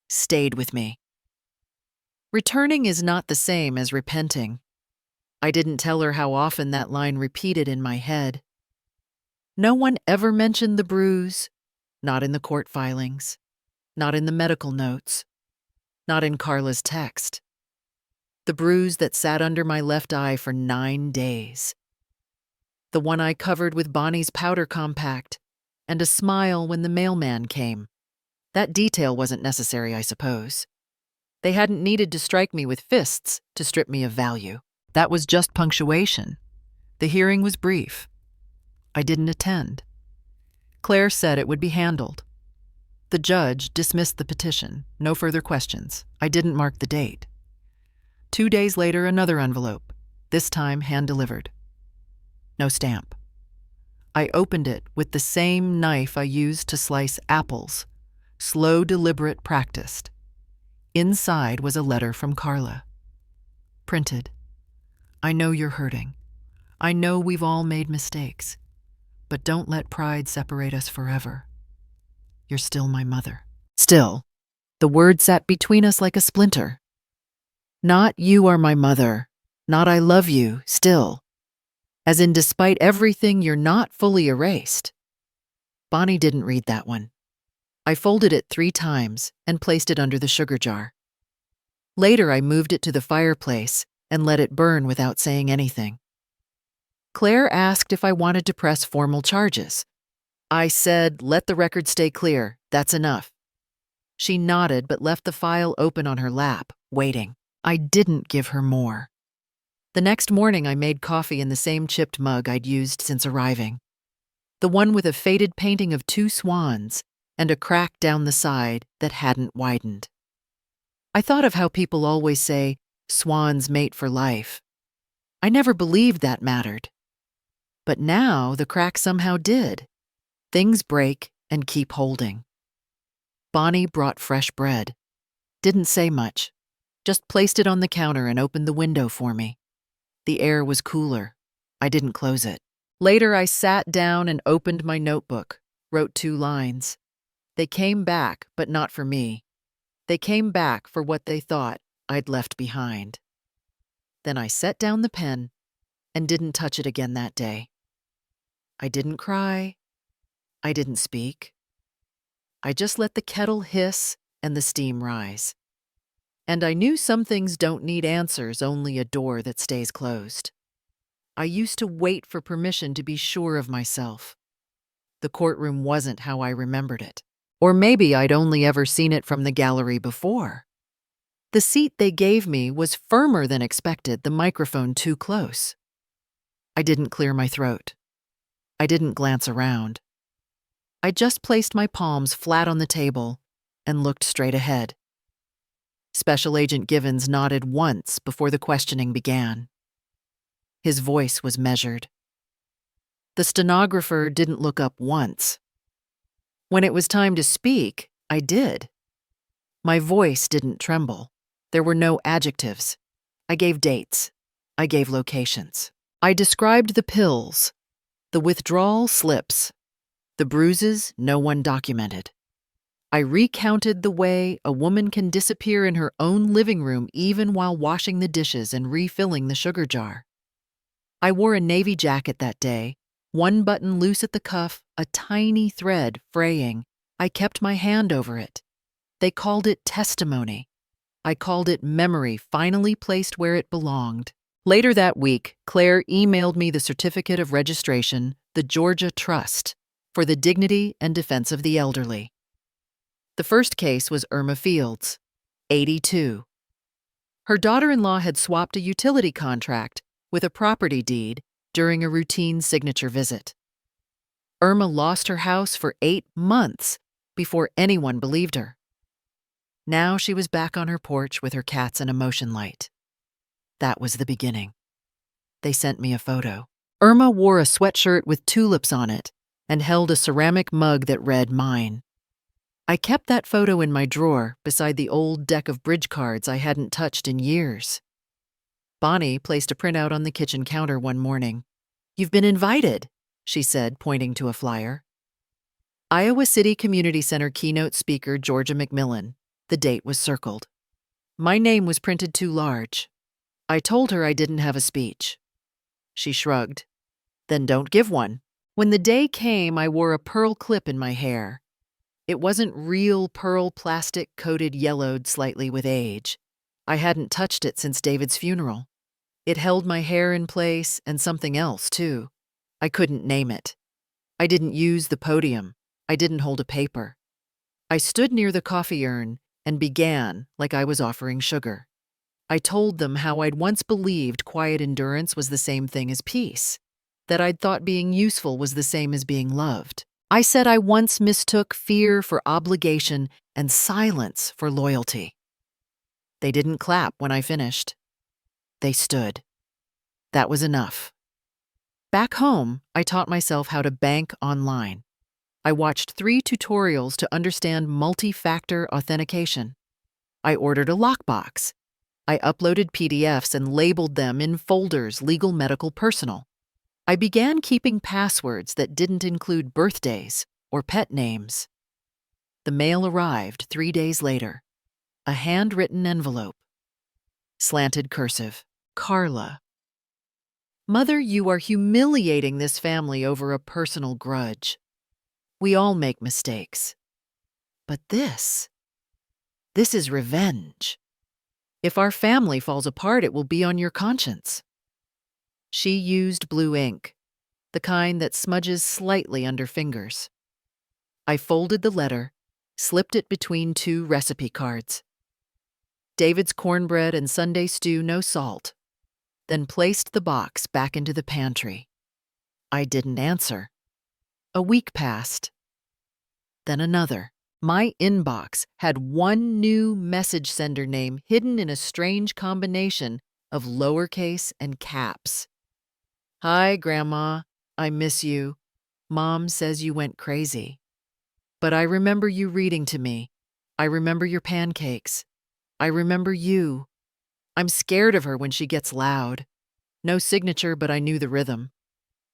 stayed with me. Returning is not the same as repenting. I didn't tell her how often that line repeated in my head. No one ever mentioned the bruise, not in the court filings, not in the medical notes, not in Carla's text. The bruise that sat under my left eye for 9 days. The one I covered with Bonnie's powder compact, and a smile when the mailman came. That detail wasn't necessary, I suppose. They hadn't needed to strike me with fists to strip me of value. That was just punctuation. The hearing was brief. I didn't attend. Claire said it would be handled. The judge dismissed the petition. No further questions. I didn't mark the date. 2 days later, another envelope, this time hand-delivered. No stamp. I opened it with the same knife I used to slice apples, slow, deliberate, practiced. Inside was a letter from Carla. Printed. I know you're hurting. I know we've all made mistakes. But don't let pride separate us forever. You're still my mother. Still, the word sat between us like a splinter. Not you are my mother, not I love you, still. As in, despite everything, you're not fully erased. Bonnie didn't read that one. I folded it 3 times and placed it under the sugar jar. Later, I moved it to the fireplace and let it burn without saying anything. Claire asked if I wanted to press formal charges. I said, let the record stay clear, that's enough. She nodded but left the file open on her lap, waiting. I didn't give her more. The next morning, I made coffee in the same chipped mug I'd used since arriving. The one with a faded painting of two swans and a crack down the side that hadn't widened. I thought of how people always say, swans mate for life. I never believed that mattered. But now the crack somehow did. Things break and keep holding. Bonnie brought fresh bread. Didn't say much. Just placed it on the counter and opened the window for me. The air was cooler. I didn't close it. Later, I sat down and opened my notebook, wrote 2 lines. They came back, but not for me. They came back for what they thought I'd left behind. Then I set down the pen and didn't touch it again that day. I didn't cry. I didn't speak. I just let the kettle hiss and the steam rise. And I knew some things don't need answers, only a door that stays closed. I used to wait for permission to be sure of myself. The courtroom wasn't how I remembered it. Or maybe I'd only ever seen it from the gallery before. The seat they gave me was firmer than expected, the microphone too close. I didn't clear my throat. I didn't glance around. I just placed my palms flat on the table and looked straight ahead. Special Agent Givens nodded once before the questioning began. His voice was measured. The stenographer didn't look up once. When it was time to speak, I did. My voice didn't tremble. There were no adjectives. I gave dates. I gave locations. I described the pills, the withdrawal slips, the bruises no one documented. I recounted the way a woman can disappear in her own living room even while washing the dishes and refilling the sugar jar. I wore a navy jacket that day, one button loose at the cuff, a tiny thread fraying. I kept my hand over it. They called it testimony. I called it memory finally placed where it belonged. Later that week, Claire emailed me the certificate of registration, the Georgia Trust, for the dignity and defense of the elderly. The first case was Irma Fields, 82. Her daughter-in-law had swapped a utility contract with a property deed during a routine signature visit. Irma lost her house for 8 months before anyone believed her. Now she was back on her porch with her cats and a motion light. That was the beginning. They sent me a photo. Irma wore a sweatshirt with tulips on it and held a ceramic mug that read mine. I kept that photo in my drawer beside the old deck of bridge cards I hadn't touched in years. Bonnie placed a printout on the kitchen counter one morning. "You've been invited," she said, pointing to a flyer. Iowa City Community Center keynote speaker Georgia McMillan. The date was circled. My name was printed too large. I told her I didn't have a speech. She shrugged. "Then don't give one." When the day came, I wore a pearl clip in my hair. It wasn't real pearl plastic coated yellowed slightly with age. I hadn't touched it since David's funeral. It held my hair in place and something else, too. I couldn't name it. I didn't use the podium. I didn't hold a paper. I stood near the coffee urn and began like I was offering sugar. I told them how I'd once believed quiet endurance was the same thing as peace, that I'd thought being useful was the same as being loved. I said I once mistook fear for obligation and silence for loyalty. They didn't clap when I finished. They stood. That was enough. Back home, I taught myself how to bank online. I watched 3 tutorials to understand multi-factor authentication. I ordered a lockbox. I uploaded PDFs and labeled them in folders: legal, medical, personal. I began keeping passwords that didn't include birthdays or pet names. The mail arrived 3 days later. A handwritten envelope. Slanted cursive. Carla. "Mother, you are humiliating this family over a personal grudge. We all make mistakes. But this is revenge. If our family falls apart, it will be on your conscience." She used blue ink, the kind that smudges slightly under fingers. I folded the letter, slipped it between 2 recipe cards. David's cornbread and Sunday stew, no salt. then placed the box back into the pantry. I didn't answer. A week passed. Then another. My inbox had one new message sender name hidden in a strange combination of lowercase and caps. Hi, Grandma. I miss you. Mom says you went crazy. But I remember you reading to me. I remember your pancakes. I remember you. I'm scared of her when she gets loud. No signature, but I knew the rhythm.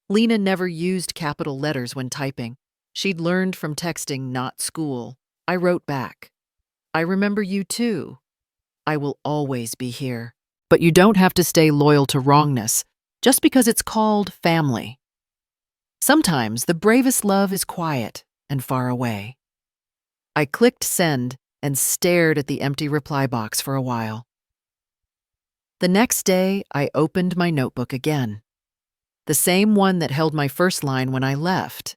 Lena never used capital letters when typing. She'd learned from texting, not school. I wrote back. I remember you too. I will always be here. But you don't have to stay loyal to wrongness just because it's called family. Sometimes the bravest love is quiet and far away. I clicked send and stared at the empty reply box for a while. The next day, I opened my notebook again. The same one that held my first line when I left.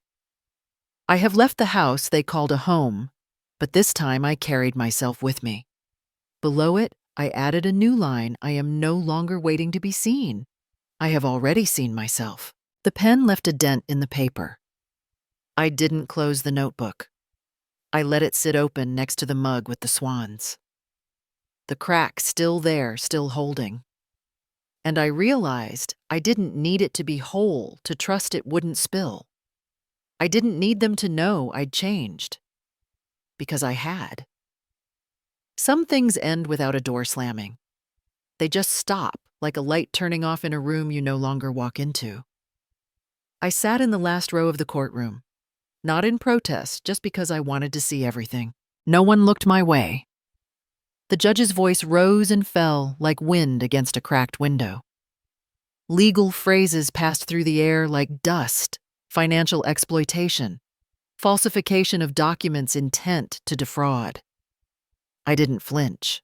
I have left the house they called a home, but this time I carried myself with me. Below it, I added a new line. I am no longer waiting to be seen. I have already seen myself. The pen left a dent in the paper. I didn't close the notebook. I let it sit open next to the mug with the swans. The crack still there, still holding. And I realized I didn't need it to be whole to trust it wouldn't spill. I didn't need them to know I'd changed. Because I had. Some things end without a door slamming. They just stop, like a light turning off in a room you no longer walk into. I sat in the last row of the courtroom, not in protest, just because I wanted to see everything. No one looked my way. The judge's voice rose and fell like wind against a cracked window. Legal phrases passed through the air like dust, financial exploitation, falsification of documents, intent to defraud. I didn't flinch.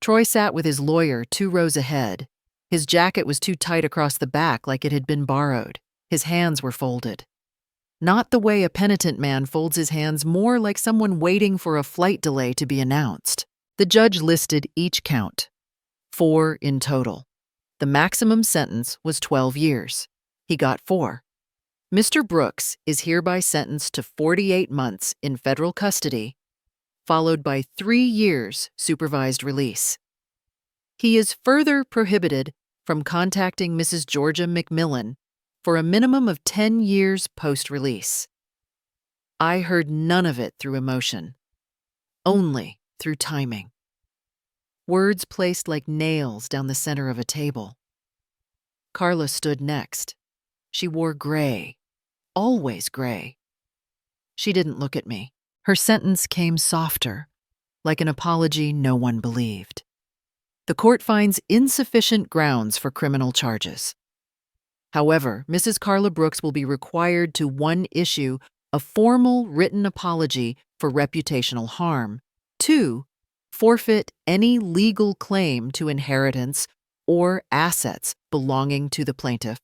Troy sat with his lawyer 2 rows ahead. His jacket was too tight across the back like it had been borrowed. His hands were folded. Not the way a penitent man folds his hands, more like someone waiting for a flight delay to be announced. The judge listed each count, 4 in total. The maximum sentence was 12 years. He got 4. Mr. Brooks is hereby sentenced to 48 months in federal custody, followed by 3 years supervised release. He is further prohibited from contacting Mrs. Georgia McMillan for a minimum of 10 years post-release. I heard none of it through emotion, only through timing. Words placed like nails down the center of a table. Carla stood next. She wore gray, always gray. She didn't look at me. Her sentence came softer, like an apology no one believed. The court finds insufficient grounds for criminal charges. However, Mrs. Carla Brooks will be required to 1, issue a formal written apology for reputational harm, 2, forfeit any legal claim to inheritance or assets belonging to the plaintiff,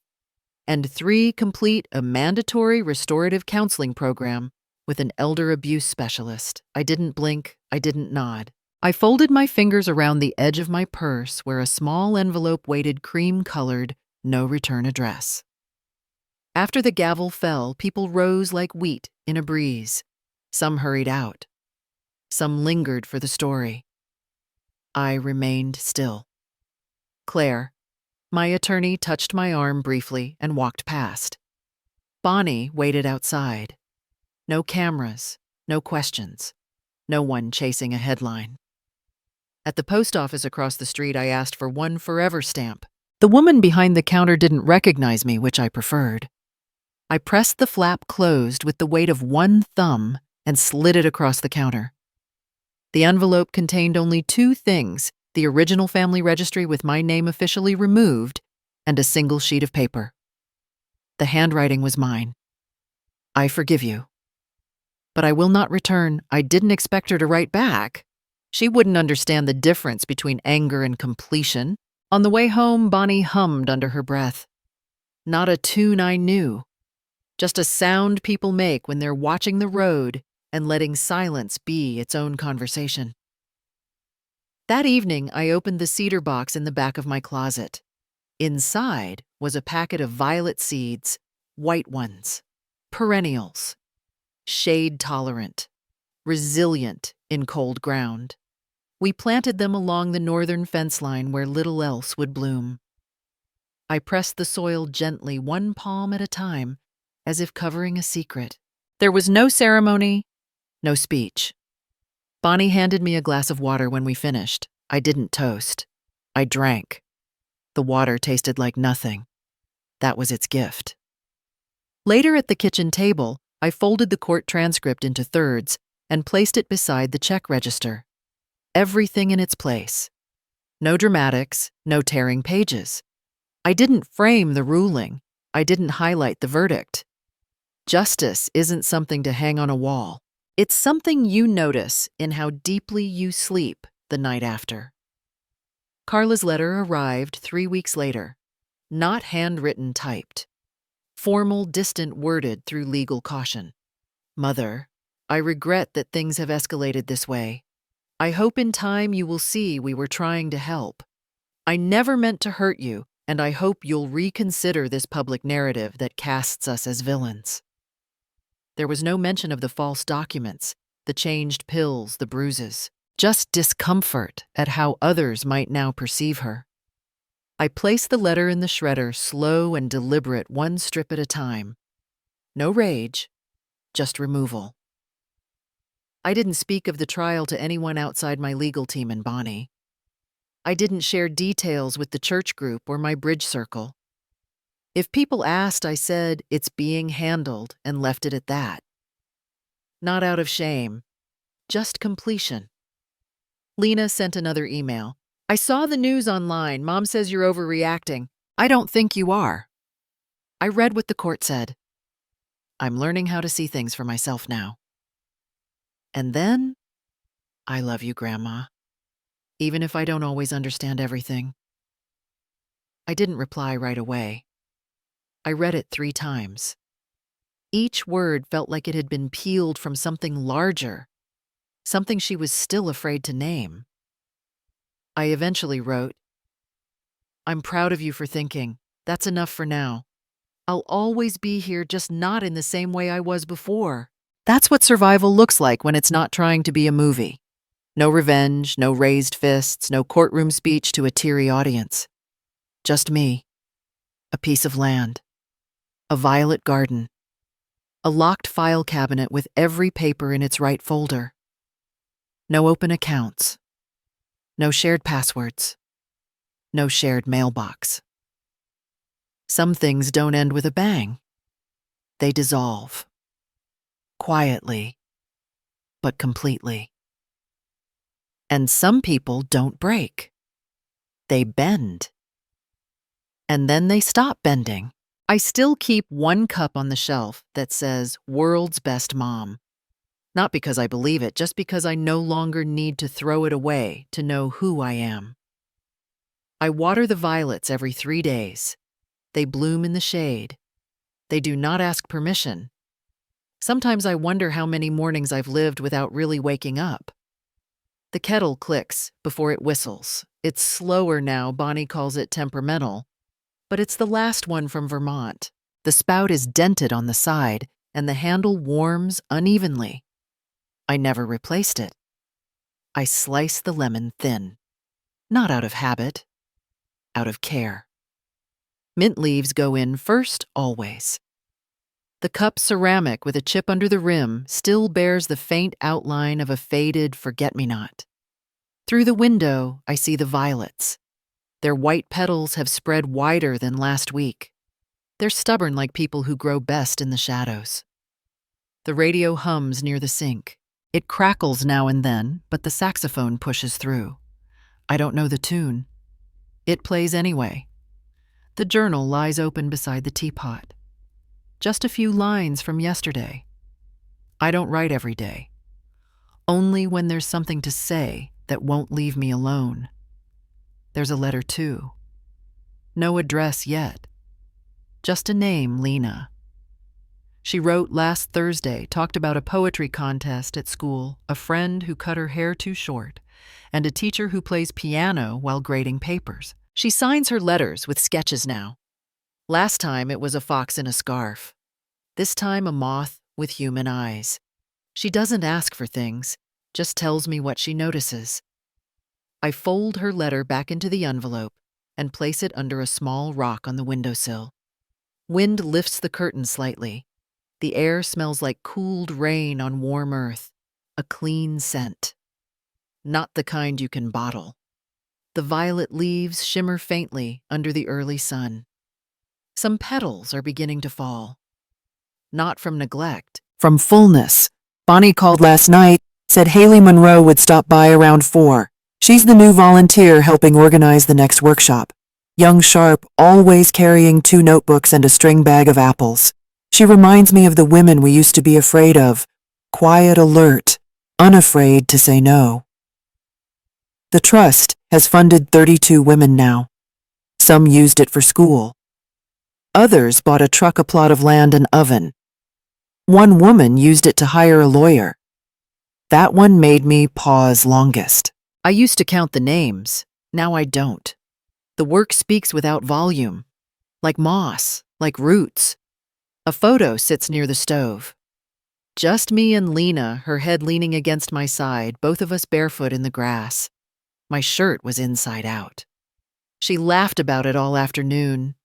and 3, complete a mandatory restorative counseling program with an elder abuse specialist. I didn't blink, I didn't nod. I folded my fingers around the edge of my purse where a small envelope waited cream-colored, no return address. After the gavel fell, people rose like wheat in a breeze. Some hurried out. Some lingered for the story. I remained still. Claire, my attorney, touched my arm briefly and walked past. Bonnie waited outside. No cameras, no questions, no one chasing a headline. At the post office across the street, I asked for 1 forever stamp. The woman behind the counter didn't recognize me, which I preferred. I pressed the flap closed with the weight of 1 thumb and slid it across the counter. The envelope contained only 2 things: the original family registry with my name officially removed and a single sheet of paper. The handwriting was mine. I forgive you. But I will not return. I didn't expect her to write back. She wouldn't understand the difference between anger and completion. On the way home, Bonnie hummed under her breath. Not a tune I knew. Just a sound people make when they're watching the road and letting silence be its own conversation. That evening, I opened the cedar box in the back of my closet. Inside was a packet of violet seeds, white ones, perennials, shade-tolerant, resilient in cold ground. We planted them along the northern fence line where little else would bloom. I pressed the soil gently, one palm at a time, as if covering a secret. There was no ceremony, no speech. Bonnie handed me a glass of water when we finished. I didn't toast. I drank. The water tasted like nothing. That was its gift. Later at the kitchen table, I folded the court transcript into thirds and placed it beside the check register. Everything in its place. No dramatics, no tearing pages. I didn't frame the ruling. I didn't highlight the verdict. Justice isn't something to hang on a wall. It's something you notice in how deeply you sleep the night after. Carla's letter arrived 3 weeks later. Not handwritten, typed. Formal, distant, worded through legal caution. Mother, I regret that things have escalated this way. I hope in time you will see we were trying to help. I never meant to hurt you, and I hope you'll reconsider this public narrative that casts us as villains. There was no mention of the false documents, the changed pills, the bruises, just discomfort at how others might now perceive her. I placed the letter in the shredder, slow and deliberate, one strip at a time. No rage, just removal. I didn't speak of the trial to anyone outside my legal team and Bonnie. I didn't share details with the church group or my bridge circle. If people asked, I said, it's being handled, and left it at that. Not out of shame, just completion. Lena sent another email. I saw the news online. Mom says you're overreacting. I don't think you are. I read what the court said. I'm learning how to see things for myself now. And then, I love you, Grandma, even if I don't always understand everything. I didn't reply right away. I read it 3 times. Each word felt like it had been peeled from something larger, something she was still afraid to name. I eventually wrote, I'm proud of you for thinking. That's enough for now. I'll always be here, just not in the same way I was before. That's what survival looks like when it's not trying to be a movie. No revenge, no raised fists, no courtroom speech to a teary audience. Just me. A piece of land. A violet garden. A locked file cabinet with every paper in its right folder. No open accounts. No shared passwords. No shared mailbox. Some things don't end with a bang. They dissolve. Quietly, but completely. And some people don't break. They bend. And then they stop bending. I still keep one cup on the shelf that says, World's Best Mom. Not because I believe it, just because I no longer need to throw it away to know who I am. I water the violets every 3 days. They bloom in the shade. They do not ask permission. Sometimes I wonder how many mornings I've lived without really waking up. The kettle clicks before it whistles. It's slower now, Bonnie calls it temperamental. But it's the last one from Vermont. The spout is dented on the side, and the handle warms unevenly. I never replaced it. I slice the lemon thin. Not out of habit, out of care. Mint leaves go in first, always. The cup, ceramic with a chip under the rim, still bears the faint outline of a faded forget-me-not. Through the window, I see the violets. Their white petals have spread wider than last week. They're stubborn like people who grow best in the shadows. The radio hums near the sink. It crackles now and then, but the saxophone pushes through. I don't know the tune. It plays anyway. The journal lies open beside the teapot. Just a few lines from yesterday. I don't write every day. Only when there's something to say that won't leave me alone. There's a letter too. No address yet. Just a name, Lena. She wrote last Thursday, talked about a poetry contest at school, a friend who cut her hair too short, and a teacher who plays piano while grading papers. She signs her letters with sketches now. Last time it was a fox in a scarf. This time a moth with human eyes. She doesn't ask for things, just tells me what she notices. I fold her letter back into the envelope and place it under a small rock on the windowsill. Wind lifts the curtain slightly. The air smells like cooled rain on warm earth, a clean scent. Not the kind you can bottle. The violet leaves shimmer faintly under the early sun. Some petals are beginning to fall. Not from neglect, from fullness. Bonnie called last night, said Haley Monroe would stop by around 4. She's the new volunteer helping organize the next workshop. Young sharp, always carrying 2 notebooks and a string bag of apples. She reminds me of the women we used to be afraid of. Quiet, alert, unafraid to say no. The trust has funded 32 women now. Some used it for school. Others bought a truck, a plot of land, an oven. One woman used it to hire a lawyer. That one made me pause longest. I used to count the names. Now I don't. The work speaks without volume, like moss, like roots. A photo sits near the stove. Just me and Lena, her head leaning against my side, both of us barefoot in the grass. My shirt was inside out. She laughed about it all afternoon.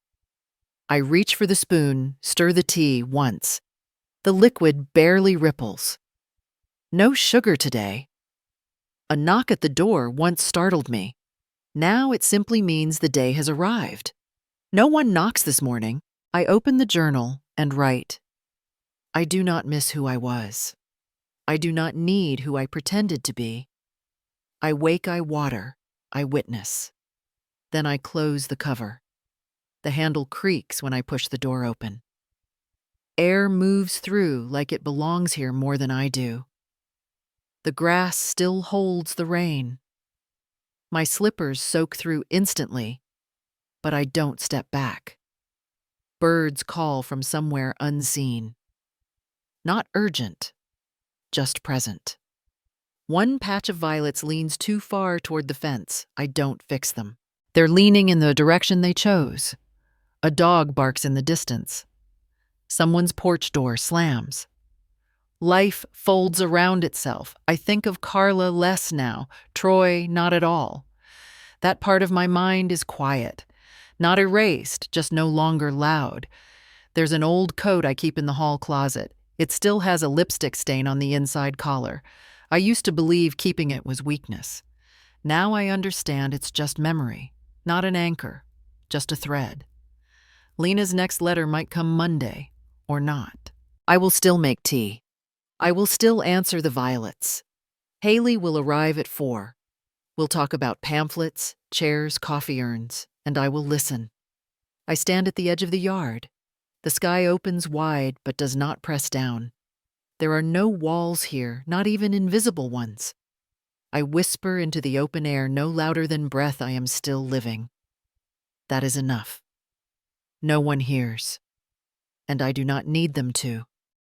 I reach for the spoon, stir the tea once. The liquid barely ripples. No sugar today. A knock at the door once startled me. Now it simply means the day has arrived. No one knocks this morning. I open the journal and write. I do not miss who I was. I do not need who I pretended to be. I wake, I water, I witness. Then I close the cover. The handle creaks when I push the door open. Air moves through like it belongs here more than I do. The grass still holds the rain. My slippers soak through instantly, but I don't step back. Birds call from somewhere unseen. Not urgent, just present. One patch of violets leans too far toward the fence. I don't fix them. They're leaning in the direction they chose. A dog barks in the distance. Someone's porch door slams. Life folds around itself. I think of Carla less now, Troy not at all. That part of my mind is quiet, not erased, just no longer loud. There's an old coat I keep in the hall closet. It still has a lipstick stain on the inside collar. I used to believe keeping it was weakness. Now I understand it's just memory, not an anchor, just a thread. Lena's next letter might come Monday, or not. I will still make tea. I will still answer the violets. Haley will arrive at 4. We'll talk about pamphlets, chairs, coffee urns, and I will listen. I stand at the edge of the yard. The sky opens wide but does not press down. There are no walls here, not even invisible ones. I whisper into the open air no louder than breath. I am still living. That is enough. No one hears, and I do not need them to.